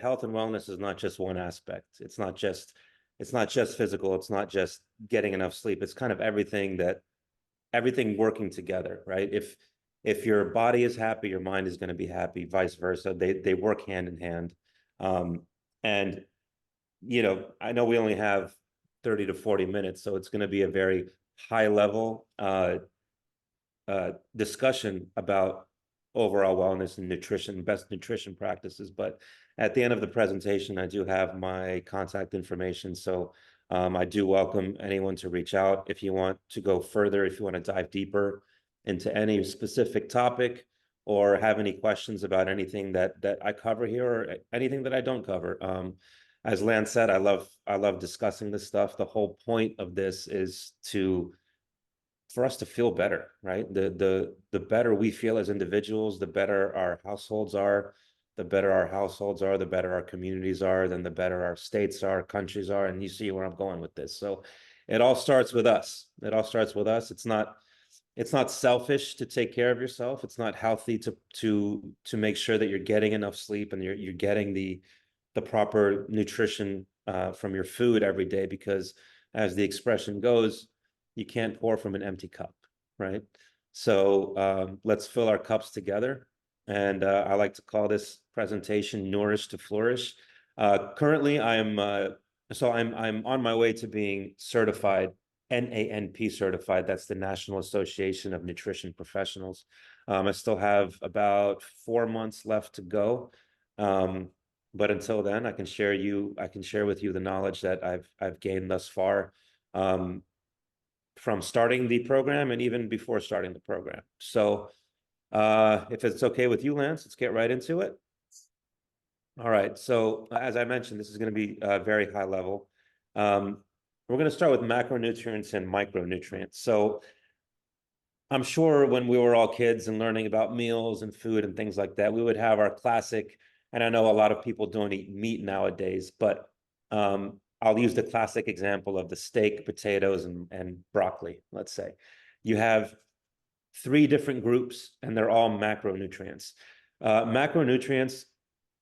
health and wellness is not just one aspect. It's not just physical. It's not just getting enough sleep. It's kind of everything working together, right? If your body is happy, your mind is going to be happy, vice versa. They work hand in hand. Um, and I know we only have 30 to 40 minutes, so it's going to be a very high level discussion about overall wellness and nutrition, best nutrition practices. But at the end of the presentation, I do have my contact information. So I do welcome anyone to reach out if you want to go further, if you want to dive deeper into any specific topic or have any questions about anything that I cover here or anything that I don't cover. As Lance said, I love discussing this stuff. The whole point of this is for us to feel better, right? The better we feel as individuals, the better our households are, the better our households are, the better our communities are, then the better our states are, countries are, and you see where I'm going with this. So it all starts with us. It all starts with us. It's not selfish to take care of yourself. It's not healthy to make sure that you're getting enough sleep and you're getting the proper nutrition from your food every day, because as the expression goes, you can't pour from an empty cup, right? So let's fill our cups together. And I like to call this presentation Nourish to Flourish. Currently, I'm on my way to being certified, NANP certified. That's the National Association of Nutrition Professionals. I still have about 4 months left to go. But until then, I can share with you the knowledge that I've gained thus far. From starting the program and even before starting the program. So if it's okay with you, Lance, let's get right into it. All right. So as I mentioned, this is going to be very high level. We're going to start with macronutrients and micronutrients. So I'm sure when we were all kids and learning about meals and food and things like that, we would have our classic, and I know a lot of people don't eat meat nowadays, but I'll use the classic example of the steak, potatoes, and broccoli, let's say. You have three different groups, and they're all macronutrients. Macronutrients,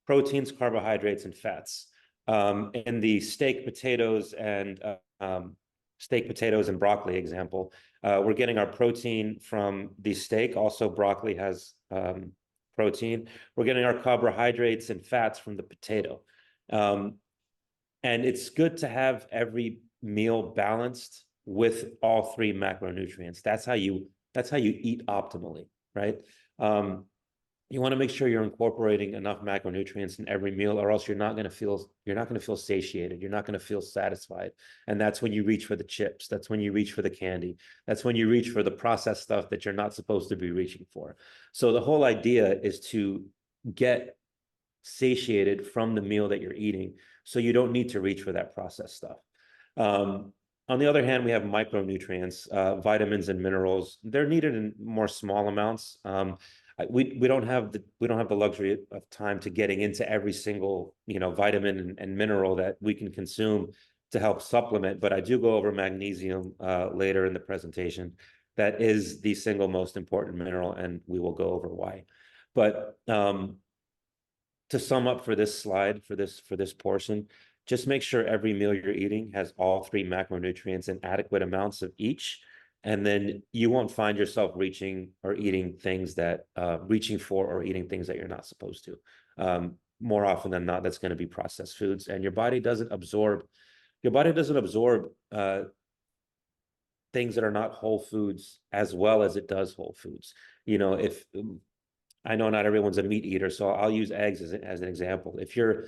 proteins, carbohydrates, and fats. In the steak, potatoes, and broccoli example, we're getting our protein from the steak. Also, broccoli has protein. We're getting our carbohydrates and fats from the potato. And it's good to have every meal balanced with all three macronutrients. That's how you eat optimally, right? You want to make sure you're incorporating enough macronutrients in every meal, or else you're not going to feel satiated. You're not going to feel satisfied. And that's when you reach for the chips. That's when you reach for the candy. That's when you reach for the processed stuff that you're not supposed to be reaching for. So the whole idea is to get satiated from the meal that you're eating, so you don't need to reach for that processed stuff. On the other hand, we have micronutrients, vitamins and minerals. They're needed in more small amounts. We don't have the luxury of time to getting into every single vitamin and mineral that we can consume to help supplement. But I do go over magnesium later in the presentation. That is the single most important mineral, and we will go over why. But to sum up for this slide, for this portion, just make sure every meal you're eating has all three macronutrients in adequate amounts of each, and then you won't find yourself reaching for or eating things that you're not supposed to. More often than not, that's going to be processed foods, and your body doesn't absorb things that are not whole foods as well as it does whole foods. If I know not everyone's a meat eater, so I'll use eggs as an example. If your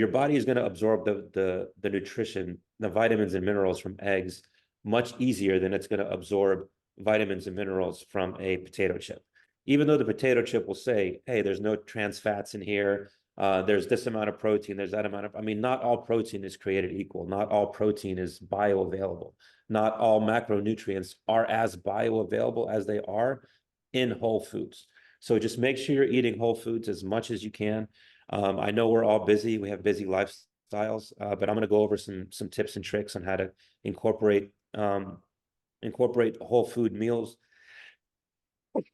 body is going to absorb the nutrition, the vitamins and minerals from eggs much easier than it's going to absorb vitamins and minerals from a potato chip. Even though the potato chip will say, hey, there's no trans fats in here, there's this amount of protein, there's that amount of, not all protein is created equal. Not all protein is bioavailable. Not all macronutrients are as bioavailable as they are in whole foods. So just make sure you're eating whole foods as much as you can. I know we're all busy. We have busy lifestyles, but I'm going to go over some tips and tricks on how to incorporate whole food meals.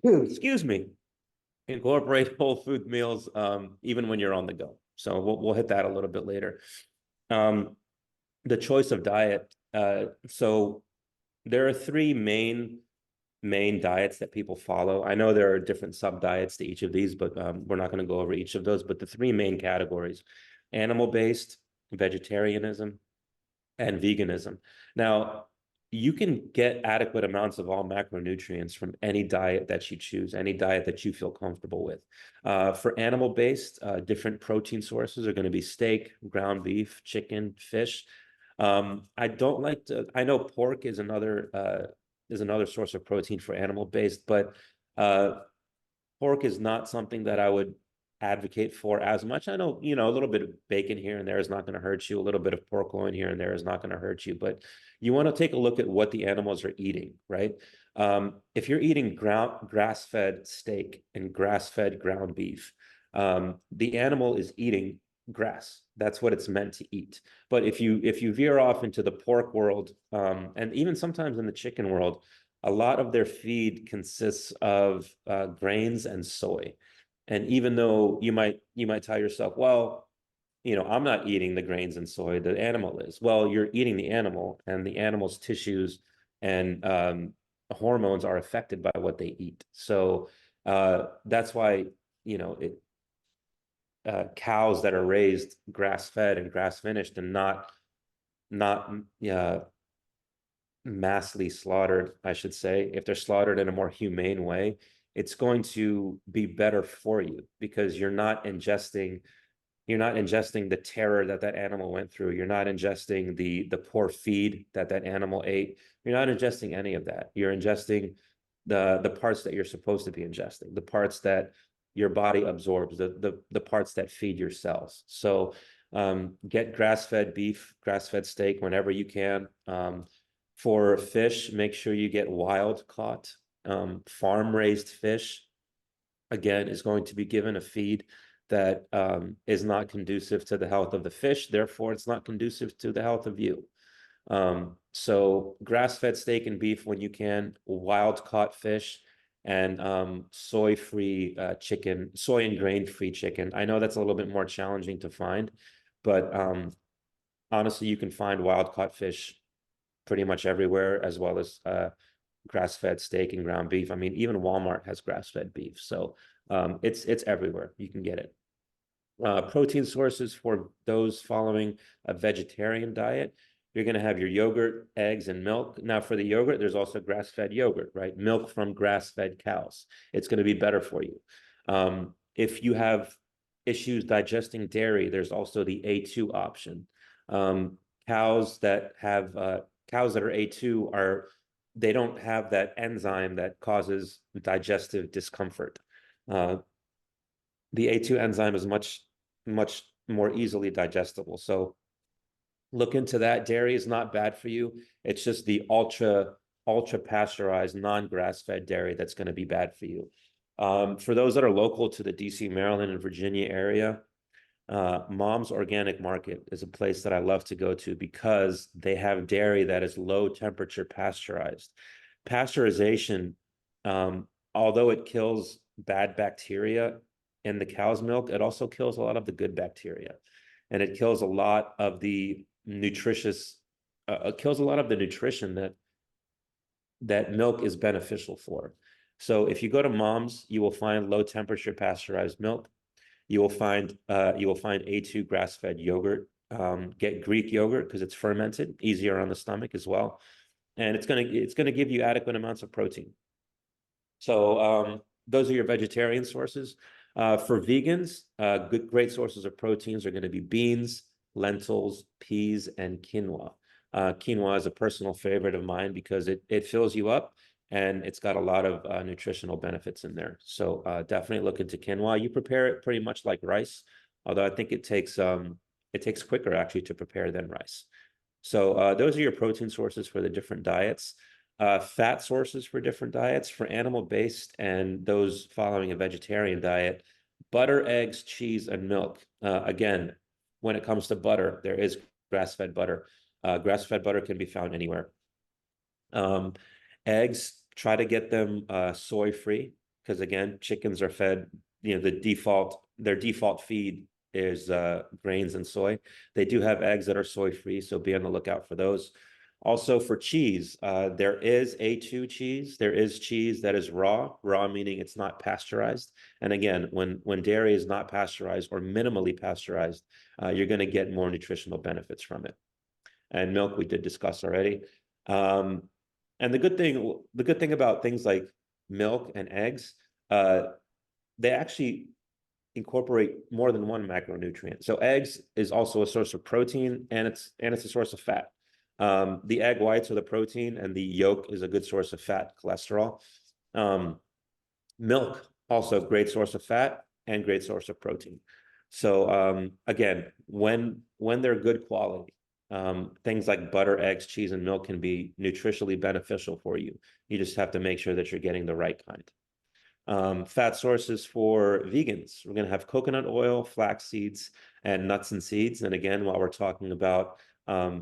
Excuse me. Incorporate whole food meals even when you're on the go. So we'll hit that a little bit later. Um, the choice of diet. So there are three main diets that people follow. I know there are different sub diets to each of these, but we're not going to go over each of those. But the three main categories: animal based, vegetarianism, and veganism. Now, you can get adequate amounts of all macronutrients from any diet that you choose, any diet that you feel comfortable with. For animal-based, different protein sources are going to be steak, ground beef, chicken, fish. I don't like to, I know pork is another source of protein for animal-based, but uh, pork is not something that I would advocate for as much. I know, a little bit of bacon here and there is not going to hurt you. A little bit of pork loin here and there is not going to hurt you. But you want to take a look at what the animals are eating, right? If you're eating grass-fed steak and grass-fed ground beef, the animal is eating grass. That's what it's meant to eat. But if you veer off into the pork world, and even sometimes in the chicken world, a lot of their feed consists of grains and soy. And even though you might tell yourself, well, I'm not eating the grains and soy, the animal is. Well, you're eating the animal, and the animal's tissues and hormones are affected by what they eat. So that's why, cows that are raised grass fed and grass finished and not massively slaughtered, I should say, if they're slaughtered in a more humane way, it's going to be better for you because you're not ingesting the terror that animal went through. You're not ingesting the poor feed that animal ate. You're not ingesting any of that. You're ingesting the parts that you're supposed to be ingesting, the parts that your body absorbs, the parts that feed your cells. So get grass-fed beef, grass-fed steak whenever you can. For fish, make sure you get wild caught. Farm-raised fish, again, is going to be given a feed that is not conducive to the health of the fish. Therefore, it's not conducive to the health of you. So grass-fed steak and beef when you can, wild-caught fish, and soy-free chicken, soy and grain-free chicken. I know that's a little bit more challenging to find, but honestly, you can find wild-caught fish pretty much everywhere, as well as grass-fed steak and ground beef. I mean, even Walmart has grass-fed beef, so it's everywhere. You can get it. Protein sources for those following a vegetarian diet, you're going to have your yogurt, eggs, and milk. Now, for the yogurt, there's also grass-fed yogurt, right? Milk from grass-fed cows. It's going to be better for you. If you have issues digesting dairy, there's also the A2 option. Um, cows that have cows that are A2 they don't have that enzyme that causes digestive discomfort. The A2 enzyme is much more easily digestible. So look into that. Dairy is not bad for you. It's just the ultra pasteurized, non-grass fed dairy that's going to be bad for you. For those that are local to the DC, Maryland, and Virginia area, Mom's Organic Market is a place that I love to go to because they have dairy that is low temperature pasteurized. Pasteurization, although it kills bad bacteria in the cow's milk, it also kills a lot of the good bacteria, and it kills a lot of the it kills a lot of the nutrition that milk is beneficial for. So if you go to Mom's, you will find low temperature pasteurized milk. You will find A2 grass-fed yogurt. Get Greek yogurt because it's fermented, easier on the stomach as well, and it's gonna give you adequate amounts of protein. So those are your vegetarian sources. For vegans, great sources of proteins are going to be beans, lentils, peas, and quinoa. Quinoa is a personal favorite of mine because it fills you up and it's got a lot of nutritional benefits in there. So definitely look into quinoa. You prepare it pretty much like rice, although I think it takes quicker actually to prepare than rice. So those are your protein sources for the different diets. Fat sources for different diets. For animal-based and those following a vegetarian diet, butter, eggs, cheese, and milk. Again, when it comes to butter, there is grass-fed butter. Grass-fed butter can be found anywhere. Eggs, try to get them soy-free because again, chickens are fed, their default feed is grains and soy. They do have eggs that are soy free, so be on the lookout for those. Also for cheese, there is A2 cheese. There is cheese that is raw meaning it's not pasteurized. And again, when dairy is not pasteurized or minimally pasteurized, you're going to get more nutritional benefits from it. And milk we did discuss already. Um, and the good thing about things like milk and eggs, uh, they actually incorporate more than one macronutrient. So eggs is also a source of protein, and it's a source of fat. The egg whites are the protein, and the yolk is a good source of fat, cholesterol. Um, Milk also great source of fat and great source of protein. So again, when they're good quality, things like butter, eggs, cheese, and milk can be nutritionally beneficial for you. You just have to make sure that you're getting the right kind. Fat sources for vegans. We're going to have coconut oil, flax seeds, and nuts and seeds. And again, while we're talking about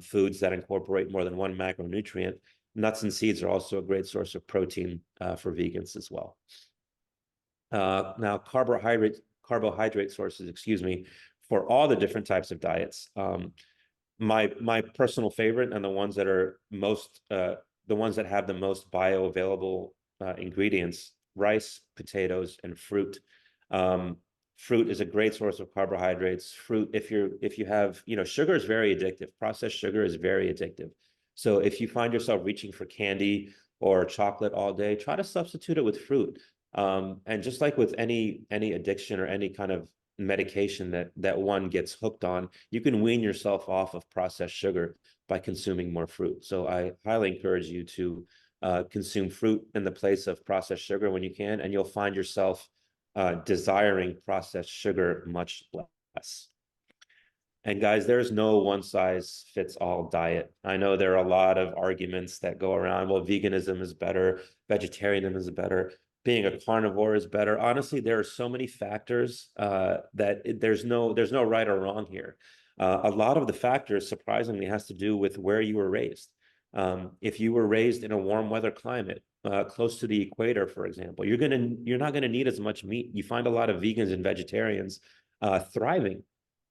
foods that incorporate more than one macronutrient, nuts and seeds are also a great source of protein for vegans as well. Now, carbohydrate sources, excuse me, for all the different types of diets. My personal favorite and the ones that are most the ones that have the most bioavailable ingredients: rice, potatoes, and fruit. Fruit is a great source of carbohydrates. Fruit, if you have, sugar is very addictive. Processed sugar is very addictive. So if you find yourself reaching for candy or chocolate all day, try to substitute it with fruit. And just like with any addiction or any kind of medication that one gets hooked on, you can wean yourself off of processed sugar by consuming more fruit. So I highly encourage you to consume fruit in the place of processed sugar when you can, and you'll find yourself desiring processed sugar much less. And guys, there's no one size fits all diet. I know there are a lot of arguments that go around. Well, veganism is better, vegetarianism is better, being a carnivore is better. Honestly, there are so many factors there's no right or wrong here. A lot of the factors, surprisingly, has to do with where you were raised. If you were raised in a warm weather climate, close to the equator, for example, you're not gonna need as much meat. You find a lot of vegans and vegetarians thriving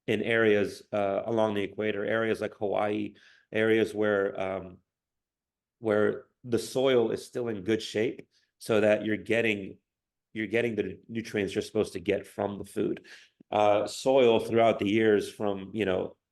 in areas along the equator, areas like Hawaii, areas where the soil is still in good shape, so that you're getting the nutrients you're supposed to get from the food. Soil throughout the years from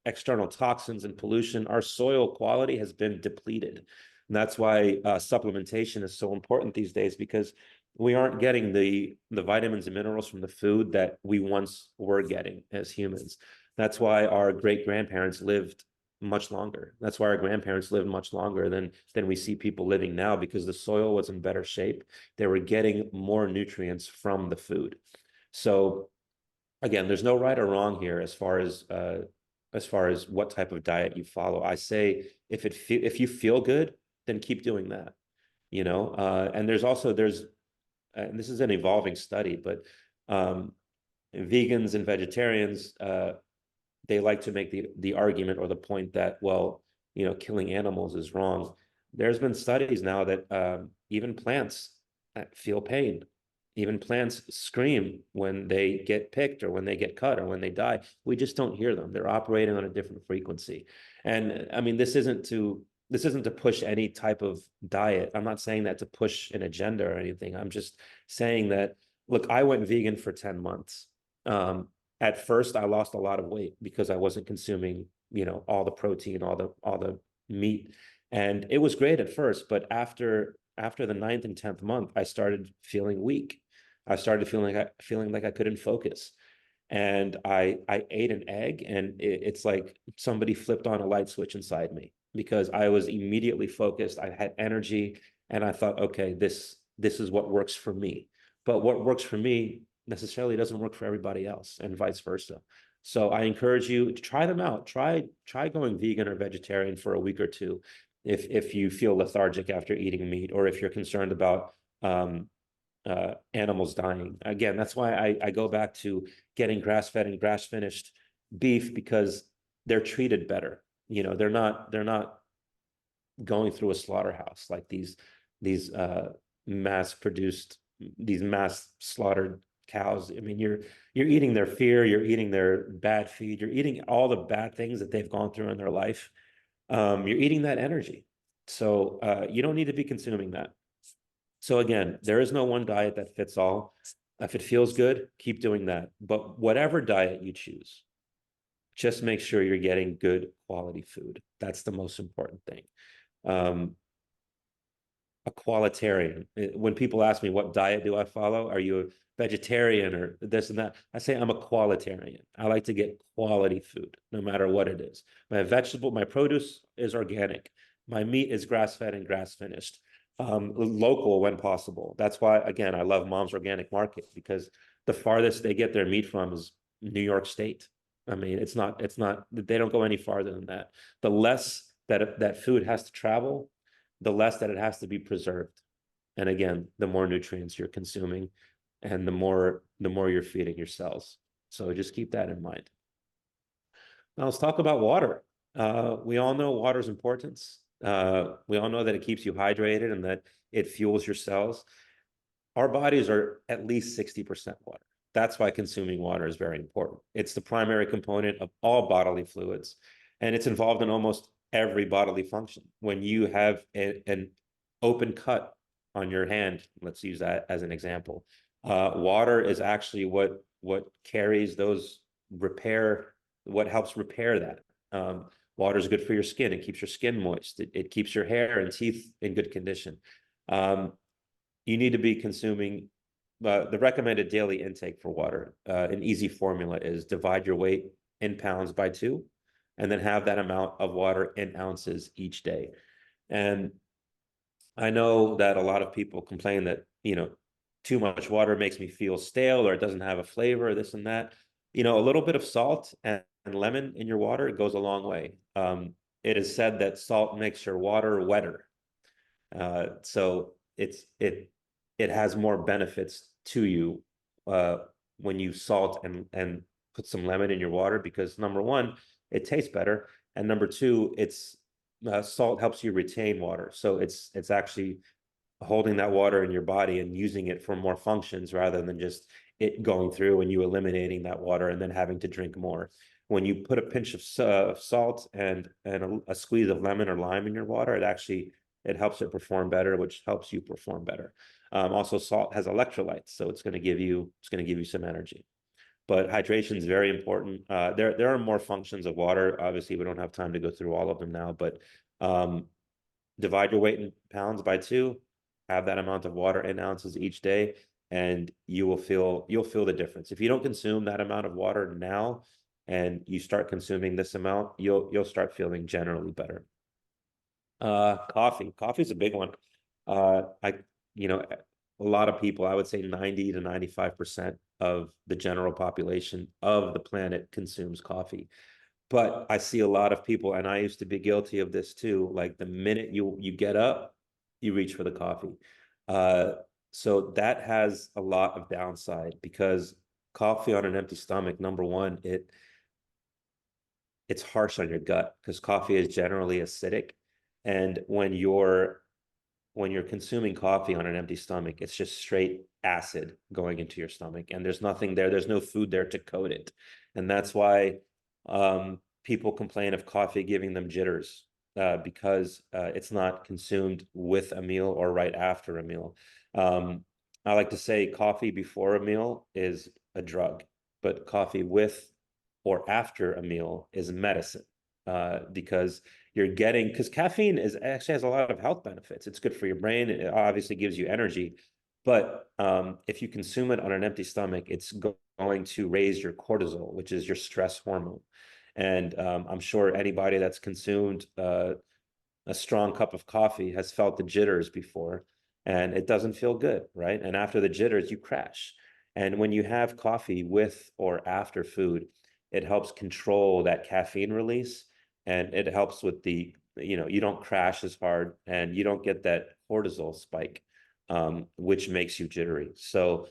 external toxins and pollution, our soil quality has been depleted. And that's why supplementation is so important these days, because we aren't getting the vitamins and minerals from the food that we once were getting as humans. That's why our great grandparents lived much longer. That's why our grandparents lived much longer than we see people living now, because the soil was in better shape. They were getting more nutrients from the food. So again, there's no right or wrong here as far as what type of diet you follow. I say if you feel good, then keep doing that. And and this is an evolving study, but um, vegans and vegetarians they like to make the argument or the point that, well, killing animals is wrong. There's been studies now that even plants feel pain. Even plants scream when they get picked or when they get cut or when they die. We just don't hear them. They're operating on a different frequency. And I mean, this isn't to push any type of diet. I'm not saying that to push an agenda or anything. I'm just saying that, look, I went vegan for 10 months. At first, I lost a lot of weight because I wasn't consuming, all the protein, all the meat. And it was great at first, but after the ninth and 10th month, I started feeling weak. I started feeling like I couldn't focus. And I ate an egg, and it's like somebody flipped on a light switch inside me, because I was immediately focused. I had energy, and I thought, okay, this is what works for me. But what works for me necessarily doesn't work for everybody else, and vice versa. So I encourage you to try them out. Try going vegan or vegetarian for a week or two, if you feel lethargic after eating meat, or if you're concerned about animals dying. Again, that's why I go back to getting grass-fed and grass-finished beef, because they're treated better. They're not going through a slaughterhouse like these mass produced, these mass slaughtered cows. I mean, you're eating their fear, you're eating their bad feed, you're eating all the bad things that they've gone through in their life. You're eating that energy. So you don't need to be consuming that. So again, there is no one diet that fits all. If it feels good, keep doing that. But whatever diet you choose, just make sure you're getting good quality food. That's the most important thing. Um, a qualitarian. When people ask me what diet do I follow, are you a vegetarian or this and that? I say I'm a qualitarian. I like to get quality food, no matter what it is. My produce is organic. My meat is grass-fed and grass-finished, local when possible. That's why, again, I love Mom's Organic Market because the farthest they get their meat from is New York State. I mean, they don't go any farther than that. The less that food has to travel, the less that it has to be preserved. And again, the more nutrients you're consuming and the more you're feeding your cells. So just keep that in mind. Now let's talk about water. We all know water's importance. We all know that it keeps you hydrated and that it fuels your cells. Our bodies are at least 60% water. That's why consuming water is very important. It's the primary component of all bodily fluids, and it's involved in almost every bodily function. When you have an open cut on your hand, let's use that as an example, water is actually what carries those repair, what helps repair that. Water is good for your skin. It keeps your skin moist. It keeps your hair and teeth in good condition. You need to be consuming the recommended daily intake for water. An easy formula is divide your weight in pounds by 2, and then have that amount of water in ounces each day. And I know that a lot of people complain that, too much water makes me feel stale or it doesn't have a flavor, this and that. A little bit of salt and lemon in your water, it goes a long way. It is said that salt makes your water wetter. So it has more benefits to you when you salt and put some lemon in your water because number one, it tastes better, and number two, it's salt helps you retain water, so it's actually holding that water in your body and using it for more functions rather than just it going through and you eliminating that water and then having to drink more. When you put a pinch of salt and a squeeze of lemon or lime in your water, it helps it perform better, which helps you perform better. Also, salt has electrolytes, so it's going to give you some energy. But hydration is very important. There are more functions of water. Obviously, we don't have time to go through all of them now, but divide your weight in pounds by 2, have that amount of water in ounces each day, and you'll feel the difference. If you don't consume that amount of water now, and you start consuming this amount, you'll start feeling generally better. Coffee is a big one. I you know a lot of people, I would say 90 to 95% of the general population of the planet consumes coffee. But I see a lot of people, and I used to be guilty of this too, like the minute you get up, you reach for the coffee. Uh, so that has a lot of downside because coffee on an empty stomach, number one, it's harsh on your gut because coffee is generally acidic. And when you're consuming coffee on an empty stomach, it's just straight acid going into your stomach, and there's nothing there. There's no food there to coat it, and that's why people complain of coffee giving them jitters because it's not consumed with a meal or right after a meal. Um, I like to say coffee before a meal is a drug, but coffee with or after a meal is medicine because because caffeine is actually has a lot of health benefits. It's good for your brain. It obviously gives you energy, but if you consume it on an empty stomach, it's going to raise your cortisol, which is your stress hormone. And I'm sure anybody that's consumed a strong cup of coffee has felt the jitters before, and it doesn't feel good, right? And after the jitters, you crash. And when you have coffee with or after food, it helps control that caffeine release, and it helps with you don't crash as hard and you don't get that cortisol spike, which makes you jittery. So,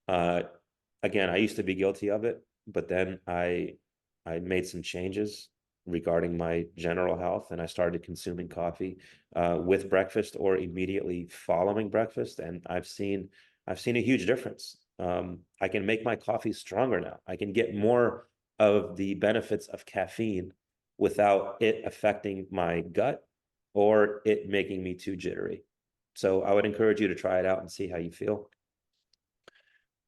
uh, again, I used to be guilty of it, but then I made some changes regarding my general health, and I started consuming coffee with breakfast or immediately following breakfast, and I've seen a huge difference. I can make my coffee stronger now. I can get more of the benefits of caffeine without it affecting my gut or it making me too jittery. So I would encourage you to try it out and see how you feel.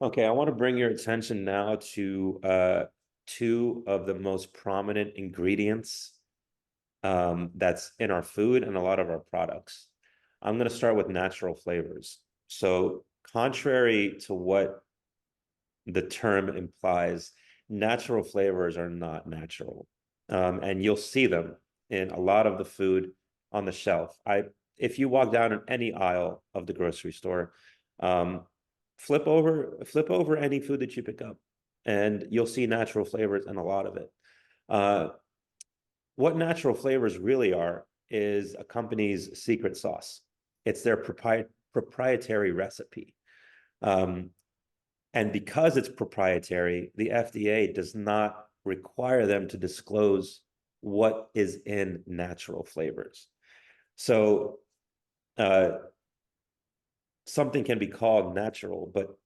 Okay, I want to bring your attention now to two of the most prominent ingredients that's in our food and a lot of our products. I'm going to start with natural flavors. So, contrary to what the term implies, natural flavors are not natural. And you'll see them in a lot of the food on the shelf. If you walk down in any aisle of the grocery store, um, flip over any food that you pick up, and you'll see natural flavors in a lot of it. Uh, what natural flavors really are is a company's secret sauce. It's their proprietary recipe. Um, and because it's proprietary, the FDA does not require them to disclose what is in natural flavors. So uh, something can be called natural, but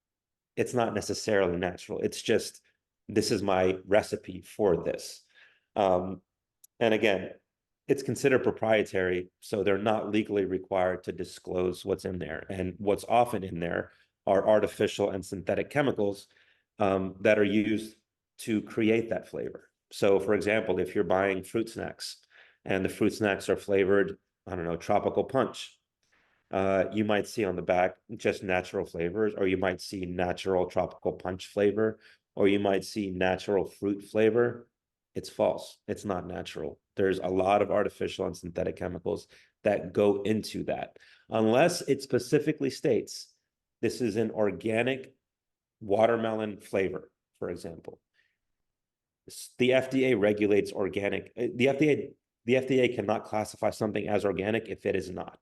it's not necessarily natural. It's just, this is my recipe for this. Um, and again, it's considered proprietary, so they're not legally required to disclose what's in there. And what's often in there are artificial and synthetic chemicals that are used to create that flavor. So, for example, if you're buying fruit snacks and the fruit snacks are flavored, I don't know, tropical punch, you might see on the back just natural flavors, or you might see natural tropical punch flavor, or you might see natural fruit flavor. It's false. It's not natural. There's a lot of artificial and synthetic chemicals that go into that, unless it specifically states this is an organic watermelon flavor, for example. The FDA regulates organic. The FDA cannot classify something as organic if it is not.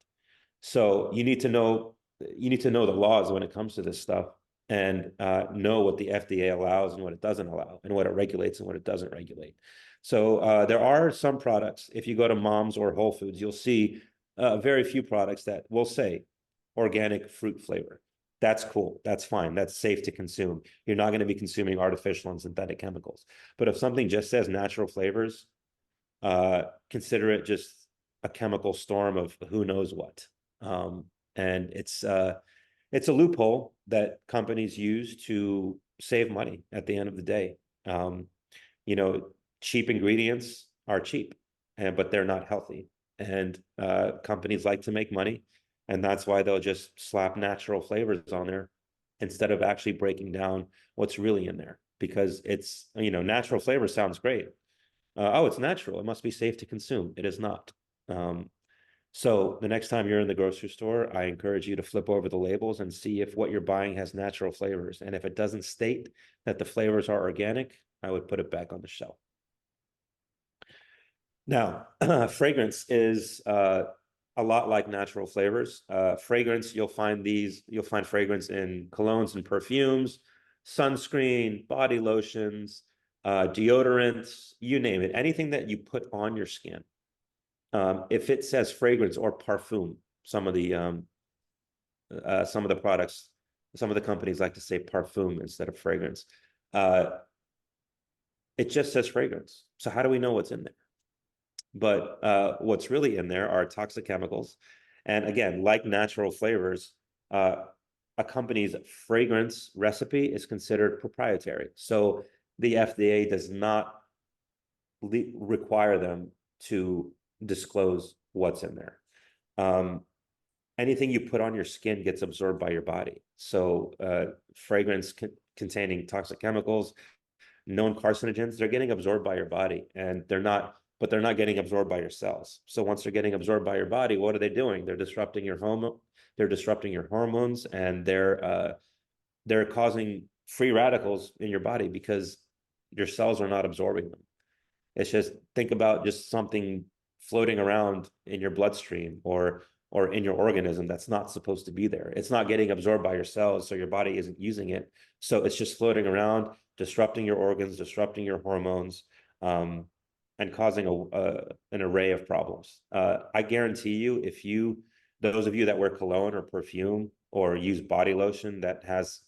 So you need to know the laws when it comes to this stuff, and know what the FDA allows and what it doesn't allow, and what it regulates and what it doesn't regulate. So there are some products. If you go to Mom's or Whole Foods, you'll see very few products that will say organic fruit flavor. That's cool. That's fine. That's safe to consume. You're not going to be consuming artificial and synthetic chemicals. But if something just says natural flavors, consider it just a chemical storm of who knows what. Um, and it's a loophole that companies use to save money at the end of the day. Um, you know, cheap ingredients are cheap, but they're not healthy. And companies like to make money, and that's why they'll just slap natural flavors on there instead of actually breaking down what's really in there. Because it's, natural flavor sounds great. Oh, it's natural. It must be safe to consume. It is not. Um, so the next time you're in the grocery store, I encourage you to flip over the labels and see if what you're buying has natural flavors. And if it doesn't state that the flavors are organic, I would put it back on the shelf. Now, fragrance is a lot like natural flavors. Fragrance, you'll find fragrance in colognes and perfumes, sunscreen, body lotions, deodorants, you name it, anything that you put on your skin. If it says fragrance or parfum, some of the products, some of the companies like to say parfum instead of fragrance. It just says fragrance. So how do we know what's in there? But what's really in there are toxic chemicals. And again, like natural flavors, a company's fragrance recipe is considered proprietary. So the FDA does not require them to disclose what's in there. Anything you put on your skin gets absorbed by your body. So fragrance containing toxic chemicals, known carcinogens, they're getting absorbed by your body, and they're not getting absorbed by your cells. So once they're getting absorbed by your body, what are they doing? They're disrupting your hormones, and they're causing free radicals in your body because your cells are not absorbing them. It's just, think about just something floating around in your bloodstream or in your organism that's not supposed to be there. It's not getting absorbed by your cells, so your body isn't using it. So it's just floating around, disrupting your organs, disrupting your hormones, and causing an array of problems. I guarantee you, those of you that wear cologne or perfume or use body lotion that has,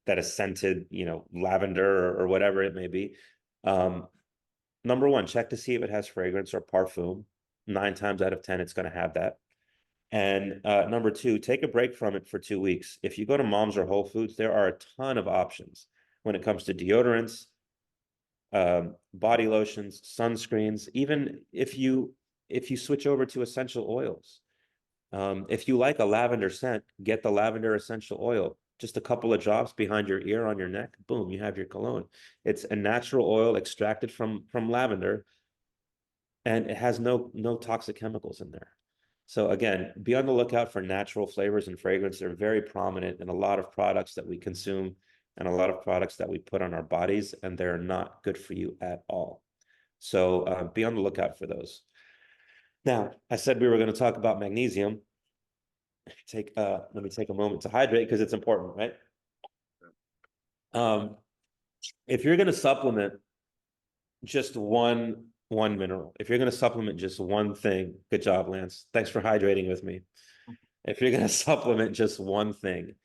that is scented, lavender or whatever it may be. Um, Number one, check to see if it has fragrance or parfum. 9 times out of 10, it's going to have that. And number two, take a break from it for 2 weeks. If you go to Mom's or Whole Foods, there are a ton of options when it comes to deodorants, body lotions, sunscreens. Even if you switch over to essential oils, if you like a lavender scent, get the lavender essential oil. Just a couple of drops behind your ear on your neck, boom, you have your cologne. It's a natural oil extracted from lavender, and it has no toxic chemicals in there. So again, be on the lookout for natural flavors and fragrance. They're very prominent in a lot of products that we consume and a lot of products that we put on our bodies, and they're not good for you at all. So be on the lookout for those. Now, I said we were going to talk about magnesium. Let me take a moment to hydrate because it's important, right? If you're going to supplement just one mineral, if you're going to supplement just one thing, good job, Lance. Thanks for hydrating with me. If you're going to supplement just one thing,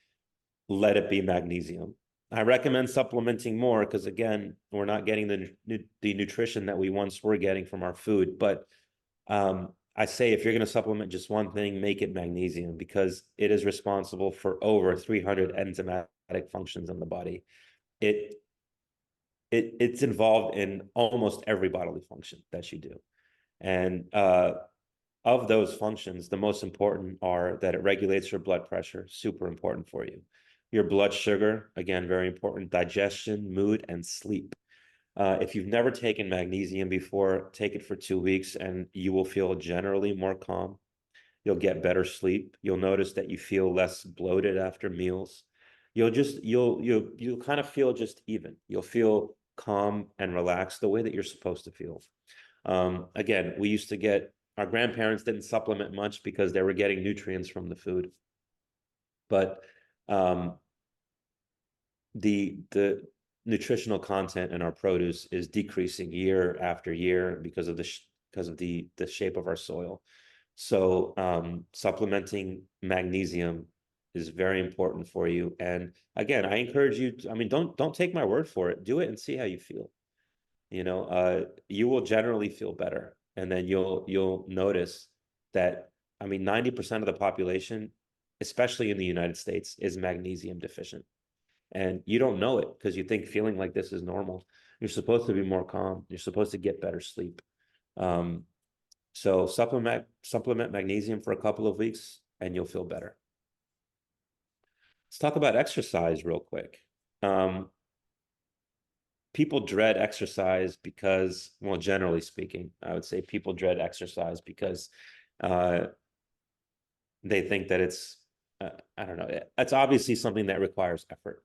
let it be magnesium. I recommend supplementing more because again, we're not getting the nutrition that we once were getting from our food. But I say if you're going to supplement just one thing, make it magnesium because it is responsible for over 300 enzymatic functions in the body. It's involved in almost every bodily function that you do. And of those functions, the most important are that it regulates your blood pressure, super important for you. Your blood sugar, again, very important, digestion, mood, and sleep. If you've never taken magnesium before, take it for 2 weeks and you will feel generally more calm. You'll get better sleep. You'll notice that you feel less bloated after meals. You'll kind of feel just even. You'll feel calm and relaxed the way that you're supposed to feel. Again, we used to get our grandparents didn't supplement much because they were getting nutrients from the food. But the nutritional content in our produce is decreasing year after year because of the shape of our soil. So supplementing magnesium is very important for you. And again, I encourage you to, I mean, don't take my word for it. Do it and see how you feel. You will generally feel better. And then you'll notice that, I mean, 90% of the population, especially in the United States, is magnesium deficient. And you don't know it because you think feeling like this is normal. You're supposed to be more calm. You're supposed to get better sleep. So supplement magnesium for a couple of weeks and you'll feel better. Let's talk about exercise real quick. People dread exercise because, well, generally speaking, I would say people dread exercise because they think that it's, I don't know, it's obviously something that requires effort,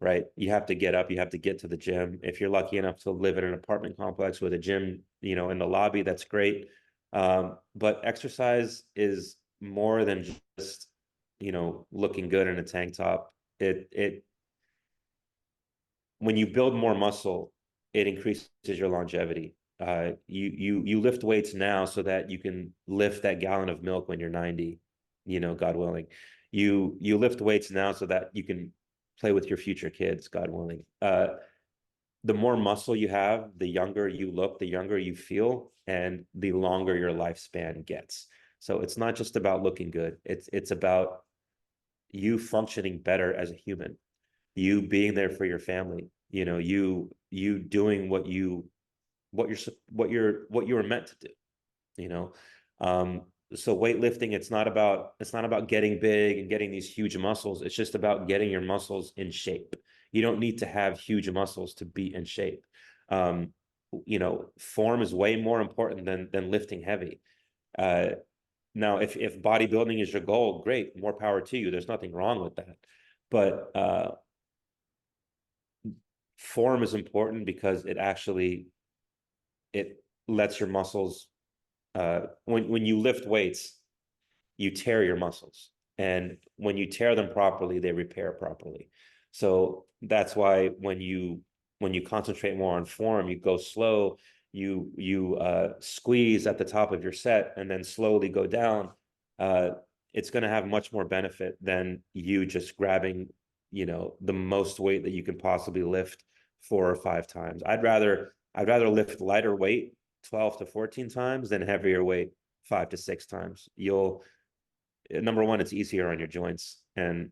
right? You have to get up, you have to get to the gym. If you're lucky enough to live in an apartment complex with a gym, in the lobby, that's great. But exercise is more than just, looking good in a tank top. When you build more muscle, it increases your longevity. You lift weights now so that you can lift that gallon of milk when you're 90, God willing. You lift weights now so that you can play with your future kids, God willing. The more muscle you have, the younger you look, the younger you feel, and the longer your lifespan gets. So it's not just about looking good. It's about you functioning better as a human, you being there for your family, you doing what you were meant to do, so weightlifting, it's not about getting big and getting these huge muscles. It's just about getting your muscles in shape. You don't need to have huge muscles to be in shape. Form is way more important than lifting heavy. Now, if bodybuilding is your goal, great, more power to you. There's nothing wrong with that. But form is important because it lets your muscles, when you lift weights, you tear your muscles. And when you tear them properly, they repair properly. So that's why when you concentrate more on form, you go slow, you squeeze at the top of your set and then slowly go down. It's going to have much more benefit than you just grabbing, the most weight that you can possibly lift 4 or 5 times. I'd rather lift lighter weight 12 to 14 times than heavier weight 5 to 6 times. Number one, it's easier on your joints. And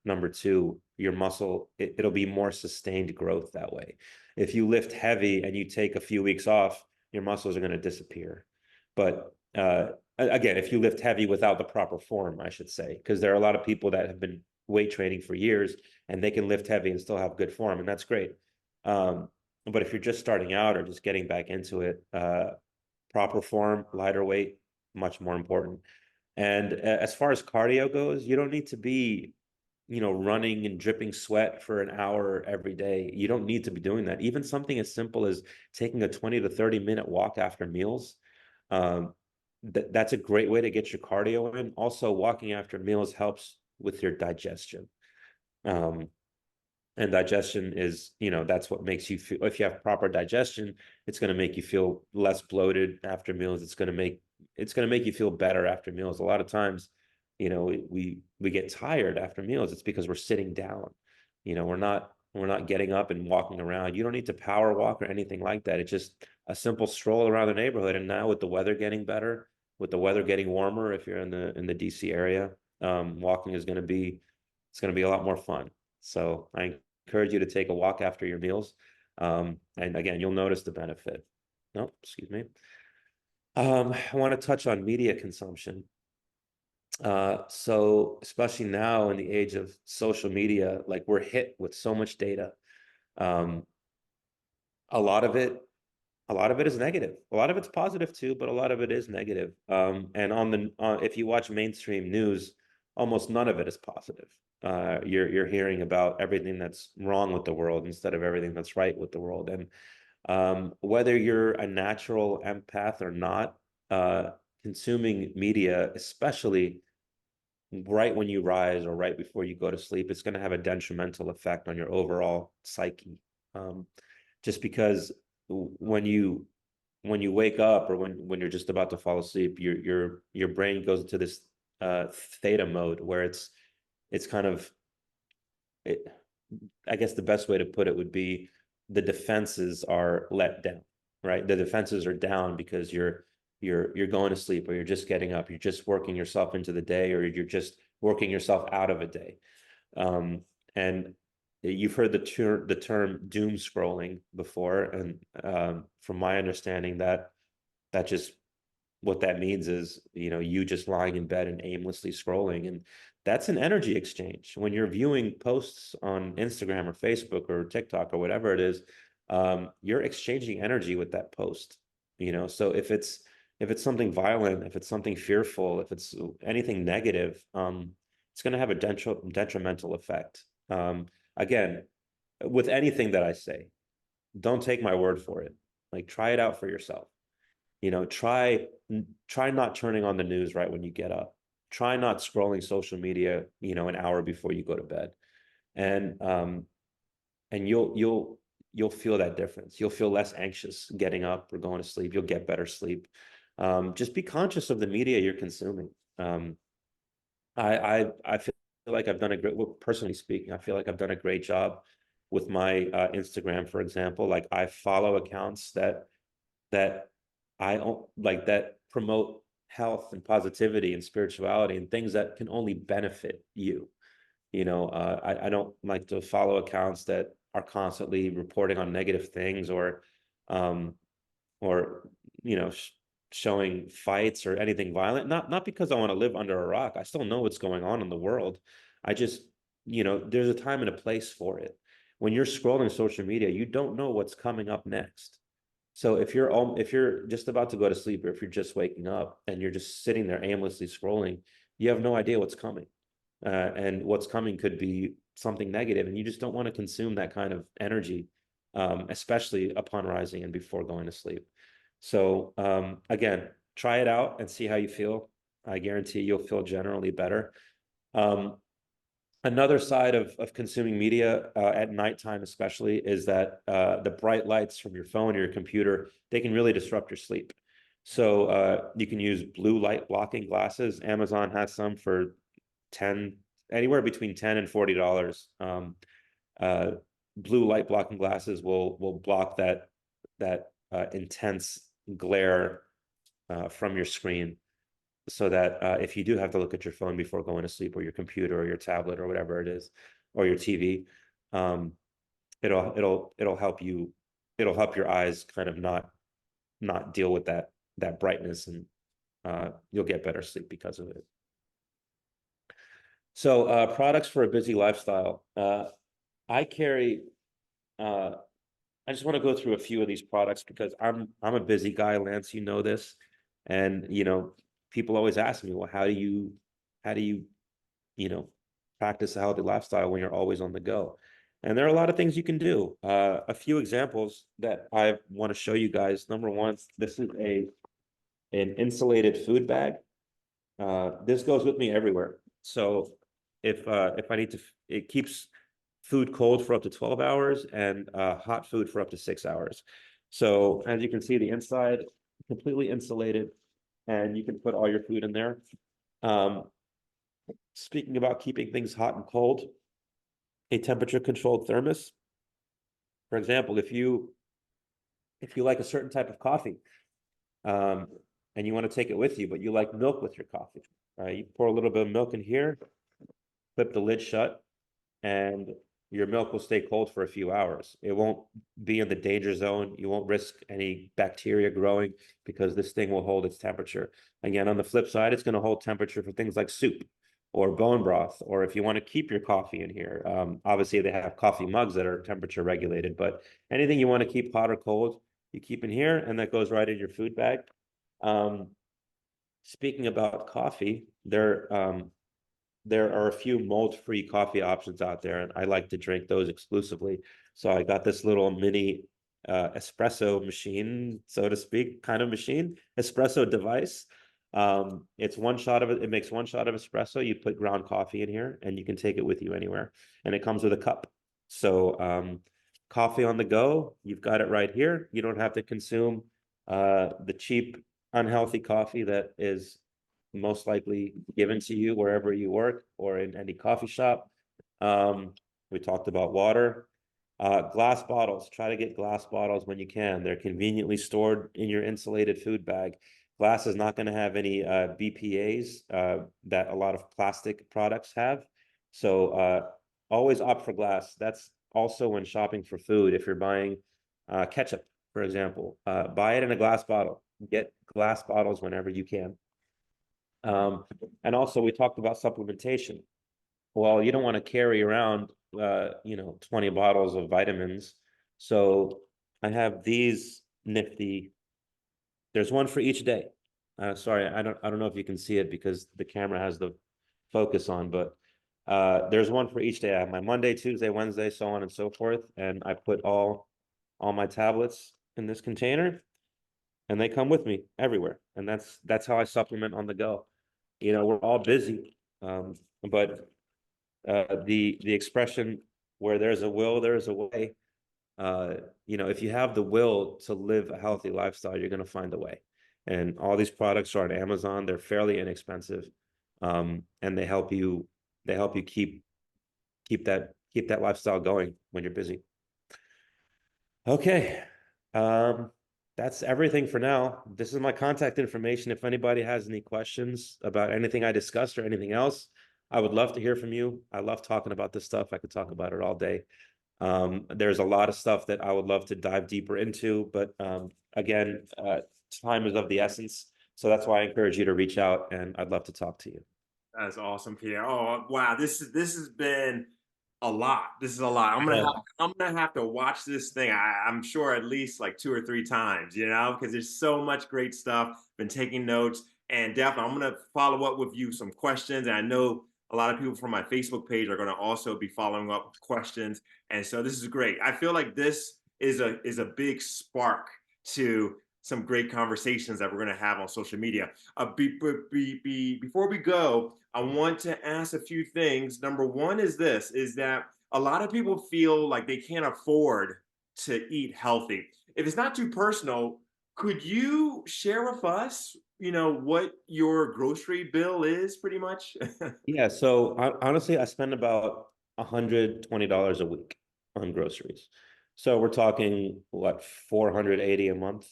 number two, your muscle, it'll be more sustained growth that way. If you lift heavy and you take a few weeks off, your muscles are going to disappear. But again, if you lift heavy without the proper form, I should say, because there are a lot of people that have been weight training for years and they can lift heavy and still have good form, and that's great. But if you're just starting out or just getting back into it, proper form, lighter weight, much more important. And as far as cardio goes, you don't need to be, running and dripping sweat for an hour every day. You don't need to be doing that. Even something as simple as taking a 20 to 30-minute walk after meals, that's a great way to get your cardio in. Also, walking after meals helps with your digestion. Um, and digestion is, that's what makes you feel, if you have proper digestion, it's going to make you feel less bloated after meals. It's going to make you feel better after meals. A lot of times, we get tired after meals. It's because we're sitting down. We're not getting up and walking around. You don't need to power walk or anything like that. It's just a simple stroll around the neighborhood. And now with the weather getting better, with the weather getting warmer, if you're in the DC area, walking it's going to be a lot more fun. So I encourage you to take a walk after your meals. And again, you'll notice the benefit. No, excuse me. I want to touch on media consumption. So especially now in the age of social media, like we're hit with so much data. Um, a lot of it, a lot of it is negative. A lot of it's positive too, but a lot of it is negative. And if you watch mainstream news, almost none of it is positive. You're hearing about everything that's wrong with the world instead of everything that's right with the world. And whether you're a natural empath or not, consuming media, especially right when you rise or right before you go to sleep, it's going to have a detrimental effect on your overall psyche. Um, just because when you wake up or when you're just about to fall asleep, your brain goes into this theta mode where it's kind of it, I guess the best way to put it would be the defenses are let down, right? The defenses are down because you're going to sleep or you're just getting up, you're just working yourself into the day, or you're just working yourself out of a day. And you've heard the term doom scrolling before, and from my understanding, that just what that means is, you just lying in bed and aimlessly scrolling. And that's an energy exchange. When you're viewing posts on Instagram or Facebook or TikTok or whatever it is, you're exchanging energy with that post. So if it's something violent, if it's something fearful, if it's anything negative, it's going to have a detrimental effect. Again, with anything that I say, don't take my word for it. Like, try it out for yourself. Try not turning on the news right when you get up. Try not scrolling social media, an hour before you go to bed. And you'll feel that difference. You'll feel less anxious getting up or going to sleep. You'll get better sleep. Just be conscious of the media you're consuming. I feel like I've done a great, well, personally speaking, I feel like I've done a great job with my Instagram, for example. Like, I follow accounts that I like, that promote health and positivity and spirituality and things that can only benefit you. I don't like to follow accounts that are constantly reporting on negative things, um, or showing fights or anything violent. Not because I want to live under a rock. I still know what's going on in the world. I just, there's a time and a place for it. When you're scrolling social media, you don't know what's coming up next. So if you're just about to go to sleep, or if you're just waking up and you're just sitting there aimlessly scrolling, you have no idea what's coming. And what's coming could be something negative, and you just don't want to consume that kind of energy, especially upon rising and before going to sleep. So again, try it out and see how you feel. I guarantee you'll feel generally better. Um, Another side of consuming media at nighttime, especially, is that the bright lights from your phone or your computer, they can really disrupt your sleep. So you can use blue light blocking glasses. Amazon has some for 10 anywhere between $10 and $40. Uh, blue light blocking glasses will block that intense glare from your screen, so that if you do have to look at your phone before going to sleep, or your computer or your tablet or whatever it is, or your TV, um, it'll help you. It'll help your eyes kind of not deal with that brightness, and you'll get better sleep because of it. So products for a busy lifestyle. I carry. I just want to go through a few of these products because I'm a busy guy, Lance. You know this, and people always ask me, well, how do you practice a healthy lifestyle when you're always on the go? And there are a lot of things you can do. A few examples that I want to show you guys. Number one, this is an insulated food bag. This goes with me everywhere. So if I need to, it keeps food cold for up to 12 hours, and hot food for up to 6 hours. So as you can see, the inside completely insulated, and you can put all your food in there. Um, Speaking about keeping things hot and cold, a temperature controlled thermos. For example, if you like a certain type of coffee, um, and you want to take it with you, but you like milk with your coffee, you pour a little bit of milk in here, flip the lid shut, and your milk will stay cold for a few hours. It won't be in the danger zone. You won't risk any bacteria growing because this thing will hold its temperature. Again, on the flip side, it's going to hold temperature for things like soup or bone broth, or if you want to keep your coffee in here. Obviously, they have coffee mugs that are temperature regulated, but anything you want to keep hot or cold, you keep in here, and that goes right in your food bag. Um, Speaking about coffee, there are a few mold-free coffee options out there, and I like to drink those exclusively. So I got this little mini espresso machine, so to speak, kind of machine, espresso device. It's one shot of it. It makes one shot of espresso. You put ground coffee in here, and you can take it with you anywhere. And it comes with a cup. So coffee on the go, you've got it right here. You don't have to consume the cheap, unhealthy coffee that is most likely given to you wherever you work or in any coffee shop. We talked about water. Glass bottles. Try to get glass bottles when you can. They're conveniently stored in your insulated food bag. Glass is not going to have any BPAs that a lot of plastic products have. So always opt for glass. That's also when shopping for food. If you're buying ketchup, for example, buy it in a glass bottle. Get glass bottles whenever you can. And also, we talked about supplementation. Well, you don't want to carry around, 20 bottles of vitamins. So I have these nifty. There's one for each day. Sorry, I don't know if you can see it because the camera has the focus on, but there's one for each day. I have my Monday, Tuesday, Wednesday, so on and so forth, and I put all my tablets in this container, and they come with me everywhere. And that's how I supplement on the go. We're all busy, but the expression where there's a will, there's a way. If you have the will to live a healthy lifestyle, you're going to find a way. And all these products are on Amazon. They're fairly inexpensive, and they help you keep that lifestyle going when you're busy. Okay. That's everything for now. This is my contact information. If anybody has any questions about anything I discussed or anything else, I would love to hear from you. I love talking about this stuff. I could talk about it all day. There's a lot of stuff that I would love to dive deeper into, but again, time is of the essence. So that's why I encourage you to reach out, and I'd love to talk to you. That's awesome, Pierre. Oh wow, this has been a lot. This is a lot. I'm gonna have to watch this thing. I'm sure at least like 2 or 3 times, because there's so much great stuff. Been taking notes, and definitely I'm gonna follow up with you some questions. And I know a lot of people from my Facebook page are gonna also be following up with questions. And so this is great. I feel like this is a big spark to some great conversations that we're going to have on social media. Before we go, I want to ask a few things. Number one is that a lot of people feel like they can't afford to eat healthy. If it's not too personal, Could you share with us, what your grocery bill is pretty much? Yeah, so honestly, I spend about $120 a week on groceries. So we're talking what, 480 a month.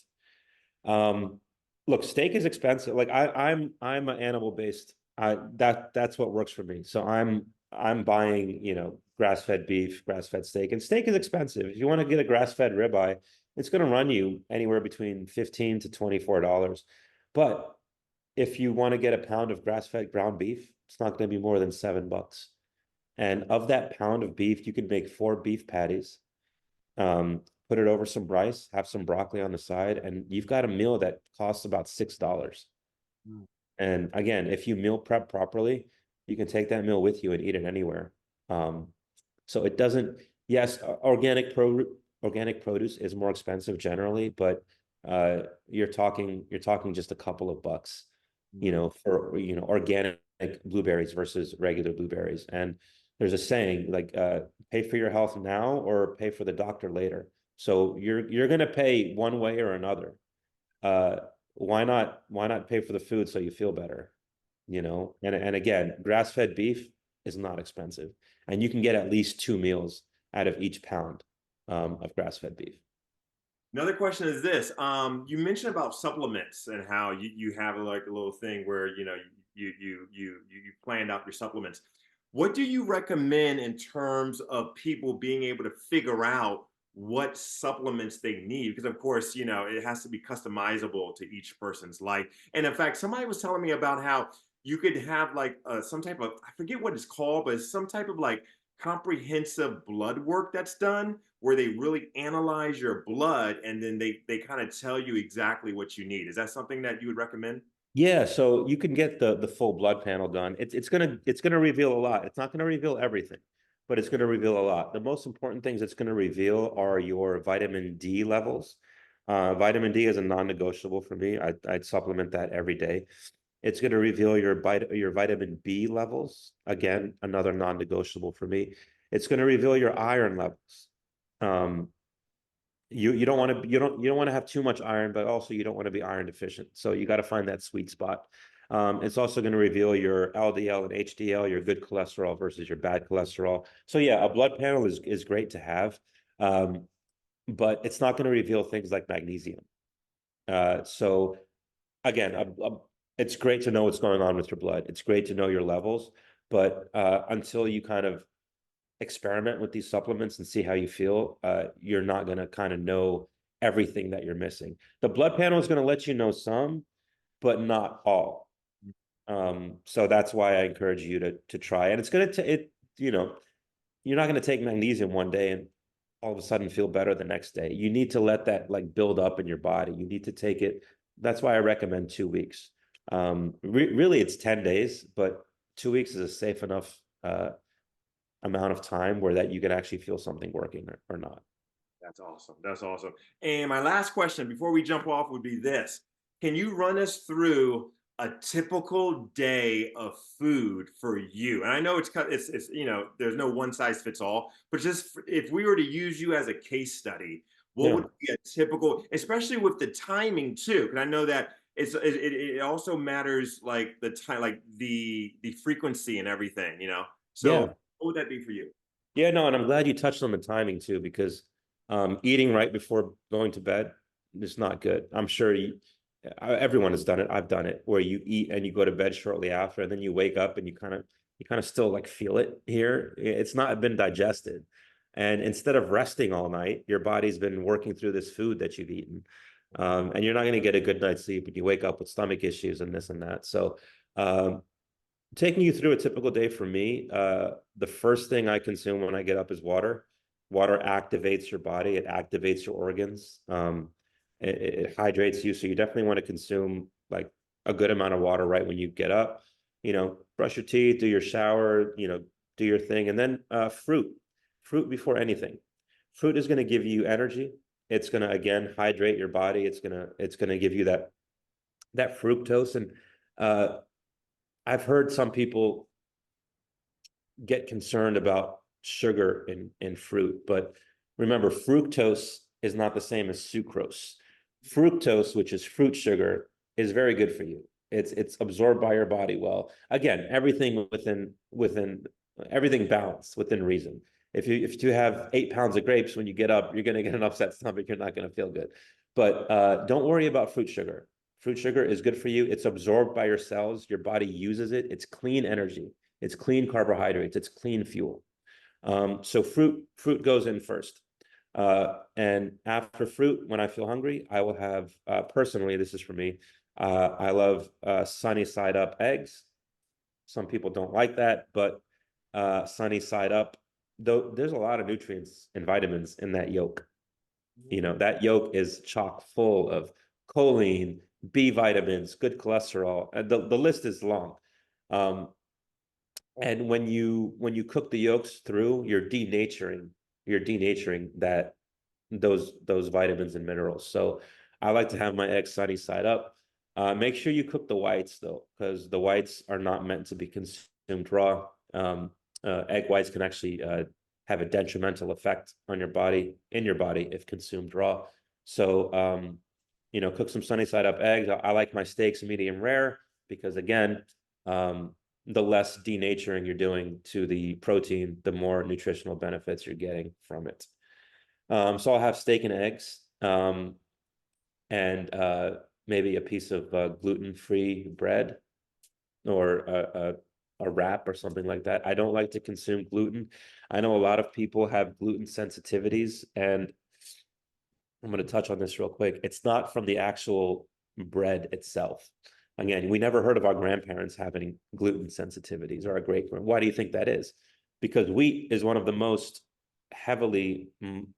Um, Look, steak is expensive. Like I'm an animal based. That's what works for me. So I'm buying, grass-fed beef, grass-fed steak, and steak is expensive. If you want to get a grass-fed ribeye, it's going to run you anywhere between 15 to $24. But if you want to get a pound of grass-fed ground beef, it's not going to be more than $7. And of that pound of beef, you can make four beef patties, put it over some rice, have some broccoli on the side, and you've got a meal that costs about $6. Mm. And again, if you meal prep properly, you can take that meal with you and eat it anywhere. Um, so it doesn't, yes, organic produce is more expensive generally, but you're talking just a couple of bucks, for organic blueberries versus regular blueberries. And there's a saying like pay for your health now or pay for the doctor later. So you're gonna pay one way or another. Uh, why not pay for the food so you feel better? And again, grass-fed beef is not expensive, and you can get at least two meals out of each pound of grass-fed beef. Another question is this. You mentioned about supplements and how you have like a little thing where you planned out your supplements. What do you recommend in terms of people being able to figure out what supplements they need? Because of course, it has to be customizable to each person's life. And in fact, somebody was telling me about how you could have like some type of, I forget what it's called, but it's some type of like comprehensive blood work that's done where they really analyze your blood and then they kind of tell you exactly what you need. Is that something that you would recommend? Yeah, so you can get the full blood panel done. It's gonna reveal a lot. It's not gonna reveal everything, but it's gonna reveal a lot. The most important things it's gonna reveal are your vitamin D levels. Vitamin D is a non-negotiable for me. I'd supplement that every day. It's going to reveal your vitamin B levels. Again, another non-negotiable for me. It's going to reveal your iron levels. Um, you don't want to you don't want to have too much iron, but also you don't want to be iron deficient. So you got to find that sweet spot. It's also going to reveal your LDL and HDL, your good cholesterol versus your bad cholesterol. So yeah, a blood panel is great to have, but it's not going to reveal things like magnesium. So again, it's great to know what's going on with your blood. It's great to know your levels, but until you kind of experiment with these supplements and see how you feel, you're not going to kind of know everything that you're missing. The blood panel is going to let you know some, but not all. So that's why I encourage you to try. And it's going to you're not going to take magnesium one day and all of a sudden feel better the next day. You need to let that like build up in your body. You need to take it. That's why I recommend 2 weeks. Really, it's 10 days, but 2 weeks is a safe enough amount of time where that you can actually feel something working or not. That's awesome. That's awesome. And my last question before we jump off would be this. Can you run us through a typical day of food for you? And I know it's there's no one size fits all, but just if we were to use you as a case study, what Yeah. would be a typical, especially with the timing too? Because I know that it also matters like the time, like the frequency and everything. So Yeah. what would that be for you? Yeah, no, and I'm glad you touched on the timing too, because eating right before going to bed is not good. I'm sure everyone has done it. I've done it where you eat and you go to bed shortly after, and then you wake up and you kind of still like feel it here. It's not been digested. And instead of resting all night, your body's been working through this food that you've eaten. And you're not going to get a good night's sleep and you wake up with stomach issues and this and that. So um, taking you through a typical day for me, the first thing I consume when I get up is water. Water activates your body, it activates your organs, it hydrates you. So you definitely want to consume like a good amount of water right when you get up. Brush your teeth, do your shower, do your thing, and then fruit before anything. Fruit is going to give you energy. It's going to again hydrate your body. It's going to give you that fructose. And uh, I've heard some people get concerned about sugar in fruit, but remember, fructose is not the same as sucrose. Fructose, which is fruit sugar, is very good for you. It's absorbed by your body well. Again, everything within everything balanced within reason. If you have 8 pounds of grapes when you get up, you're going to get an upset stomach. You're not going to feel good. But don't worry about fruit sugar. Fruit sugar is good for you. It's absorbed by your cells. Your body uses it. It's clean energy. It's clean carbohydrates. It's clean fuel. So fruit goes in first. And after fruit, when I feel hungry, I will have, personally, this is for me, I love sunny side up eggs. Some people don't like that, but sunny side up, though there's a lot of nutrients and vitamins in that yolk. You know, that yolk is chock full of choline, B vitamins, good cholesterol, and the list is long. Um, and when you cook the yolks through, you're denaturing that those vitamins and minerals. So I like to have my eggs sunny side up. Make sure you cook the whites though, because the whites are not meant to be consumed raw. Egg whites can actually have a detrimental effect on your body, in your body, if consumed raw. So cook some sunny side up eggs. I like my steaks medium rare because again, the less denaturing you're doing to the protein, the more nutritional benefits you're getting from it. So I'll have steak and eggs, and maybe a piece of gluten-free bread or a wrap or something like that. I don't like to consume gluten. I know a lot of people have gluten sensitivities, and I'm going to touch on this real quick. It's not from the actual bread itself. Again, we never heard of our grandparents having gluten sensitivities or our great. Why do you think that is? Because wheat is one of the most heavily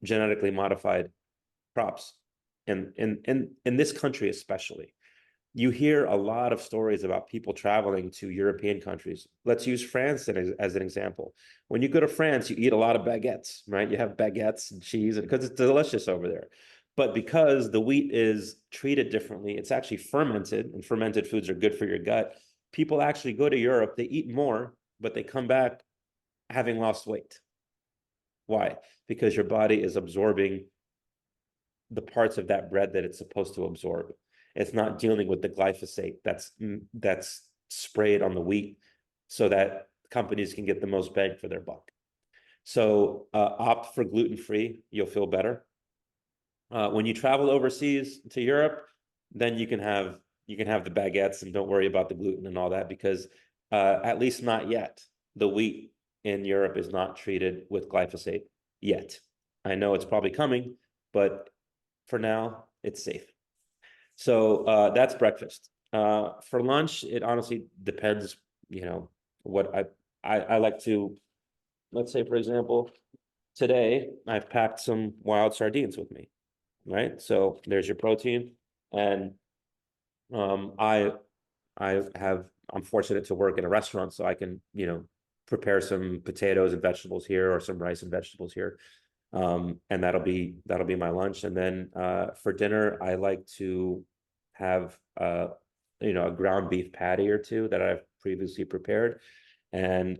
genetically modified crops in this country especially. You hear a lot of stories about people traveling to European countries. Let's use France as an example. When you go to France, you eat a lot of baguettes, right? You have baguettes and cheese, and because it's delicious over there. But because the wheat is treated differently, it's actually fermented, and fermented foods are good for your gut. People actually go to Europe, they eat more, but they come back having lost weight. Why? Because your body is absorbing the parts of that bread that it's supposed to absorb. It's not dealing with the glyphosate that's sprayed on the wheat so that companies can get the most bang for their buck. So opt for gluten-free, you'll feel better. When you travel overseas to Europe, then you can have the baguettes and don't worry about the gluten and all that because at least not yet. The wheat in Europe is not treated with glyphosate yet. I know it's probably coming, but for now, it's safe. So that's breakfast. For lunch, it honestly depends, what I like to, let's say, for example, today I've packed some wild sardines with me, right? So there's your protein. And um, I I'm fortunate to work in a restaurant, so I can, prepare some potatoes and vegetables here or some rice and vegetables here. And that'll be my lunch. And then for dinner, I like to have a ground beef patty or two that I've previously prepared, and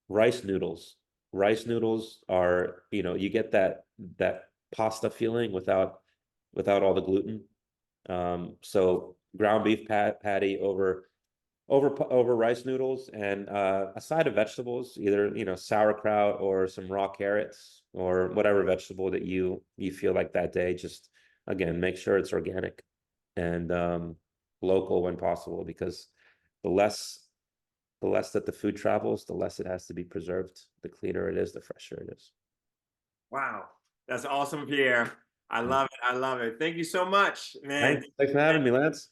rice noodles. Rice noodles are, you get that pasta feeling without all the gluten. So ground beef patty over rice noodles and a side of vegetables, either sauerkraut or some raw carrots or whatever vegetable that you feel like that day. Just again, make sure it's organic and local when possible, because the less the less that the food travels, the less it has to be preserved. The cleaner it is, the fresher it is. Wow, that's awesome, Pierre. I love it. I love it. Thank you so much, man. Thanks for having me, Lance.